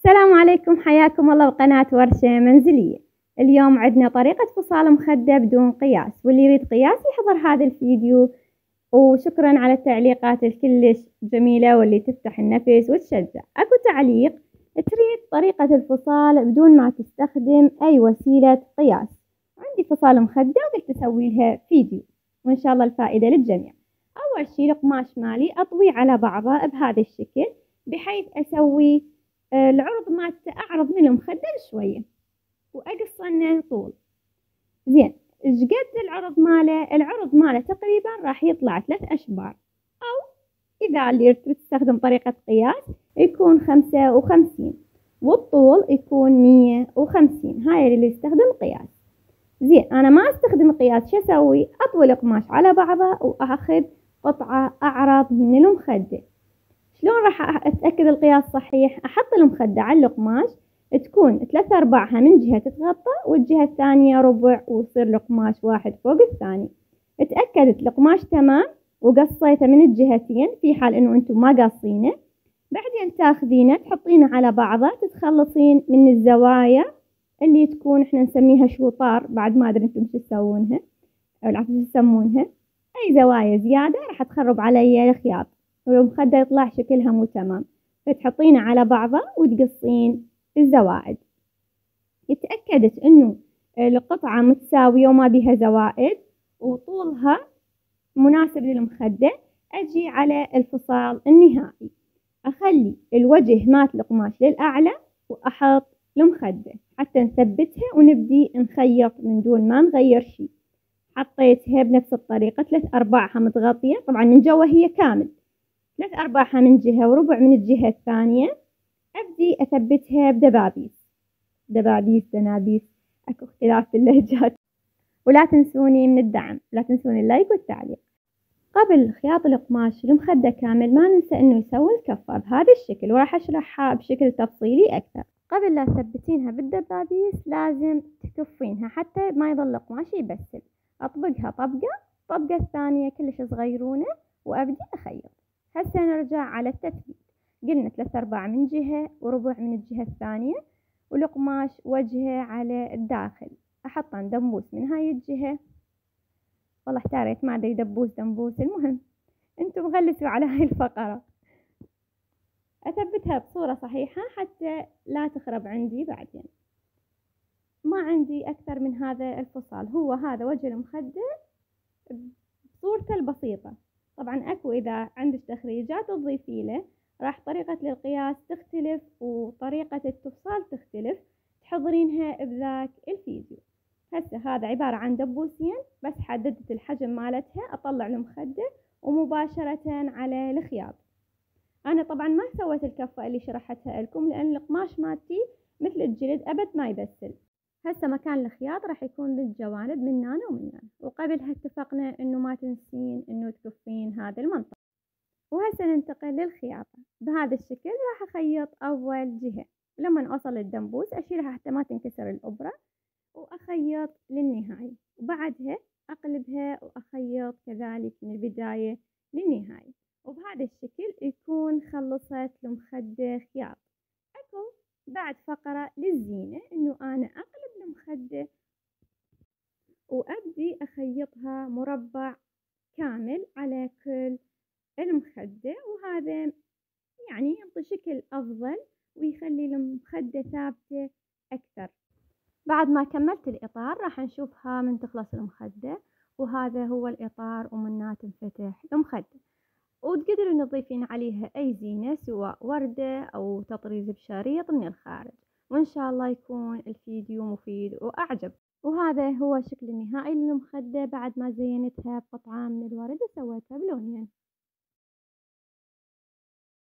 السلام عليكم، حياكم الله بقناة ورشة منزلية. اليوم عندنا طريقة فصال مخدة بدون قياس، واللي يريد قياس يحضر هذا الفيديو. وشكرا على التعليقات الكلش جميلة واللي تفتح النفس وتشجع. اكو تعليق تريد طريقة الفصال بدون ما تستخدم اي وسيلة قياس. عندي فصال مخدة وقلت اسوي لها فيديو، وان شاء الله الفائدة للجميع. اول شي القماش مالي اطويه على بعضه بهذا الشكل، بحيث اسوي العرض مالته اعرض من المخدة شوية واقصنه طول. زين، ايش قد العرض ماله؟ العرض ماله تقريبا راح يطلع 3 اشبار، او اذا اللي تستخدم طريقة قياس يكون 55، والطول يكون 150. هاي اللي يستخدم قياس. زين، انا ما استخدم قياس، شو اسوي؟ اطوي القماش على بعضه واخذ قطعة اعرض من المخدة. شلون راح اتأكد القياس صحيح؟ احط المخدة على القماش تكون 3/4 من جهة تتغطى، والجهة الثانية ربع، ويصير القماش واحد فوق الثاني. اتأكدت القماش تمام وقصيته من الجهتين، في حال انه انتم ما قاصينه، بعدين تاخذينه تحطينه على بعضه، تتخلصين من الزوايا اللي تكون احنا نسميها شوطار، بعد ما ادري انتم شو تسوونها او العفو شو تسمونها. اي زوايا زيادة راح تخرب علي الخياط والمخدة يطلع شكلها مو تمام، فتحطينه على بعضه وتقصين الزوائد. اتأكدت انه القطعة متساوية وما بيها زوائد وطولها مناسب للمخدة، اجي على الفصال النهائي، اخلي الوجه مات القماش للأعلى واحط المخدة حتى نثبتها ونبدي نخيط من دون ما نغير شي. حطيتها بنفس الطريقة 3/4 متغطية، طبعا من جوا هي كامل، 3/4 من جهة وربع من الجهة الثانية. أبدي أثبتها بدبابيس، دنابيس، أكو اختلاف في اللهجات. ولا تنسوني من الدعم، لا تنسوني اللايك والتعليق. قبل خياط القماش المخدة كامل ما ننسى إنه يسوي الكفة بهذا الشكل، وراح أشرحها بشكل تفصيلي أكثر. قبل لا تثبتينها بالدبابيس لازم تكفينها حتى ما يظل القماش يبسل. أطبقها طبقة الثانية كلش صغيرونة وأبدي أخيط. هسه نرجع على التثبيت. قلنا 3/4 من جهة وربع من الجهة الثانية، والقماش وجهه على الداخل. أحطن دنبوس من هاي الجهة، والله احتاريت ما ادري دبوس، المهم انتم غلسوا على هاي الفقرة. اثبتها بصورة صحيحة حتى لا تخرب عندي بعدين. ما عندي اكثر من هذا الفصال، هو هذا وجه المخدة بصورته البسيطة. طبعا اكو اذا عندك تخريجات تضيفي له، راح طريقة القياس تختلف وطريقة التفصال تختلف، تحضرينها بذاك الفيديو. هسه هذا عبارة عن دبوسين بس، حددت الحجم مالتها، اطلع المخدة ومباشرة على الخياط. انا طبعا ما سويت الكفة اللي شرحتها لكم لان القماش مالتي مثل الجلد ابد ما يبسل. هسه مكان الخياط راح يكون بالجوانب من هنا ومن هنا، وقبلها اتفقنا انه ما تنسين انه تكفين هذا المنطقة. وهسه ننتقل للخياطة. بهذا الشكل راح اخيط اول جهة، لما اوصل للدنبوس اشيلها حتى ما تنكسر الابرة واخيط للنهاية، وبعدها اقلبها واخيط كذلك من البداية للنهاية. وبهذا الشكل يكون خلصت المخدة خياط. اكو بعد فقرة للزينة، انه انا اقلب المخدة وابدي اخيطها مربع كامل على كل المخدة، وهذا يعني يعطي شكل افضل ويخلي المخدة ثابتة اكثر. بعد ما كملت الإطار راح نشوفها من تخلص المخدة، وهذا هو الإطار ومنها تنفتح المخدة. وتقدرون تضيفين عليها أي زينة سواء وردة أو تطريز بشريط من الخارج. وإن شاء الله يكون الفيديو مفيد وأعجب. وهذا هو الشكل النهائي للمخدة بعد ما زينتها بقطعة من الورد وسويتها بلونين.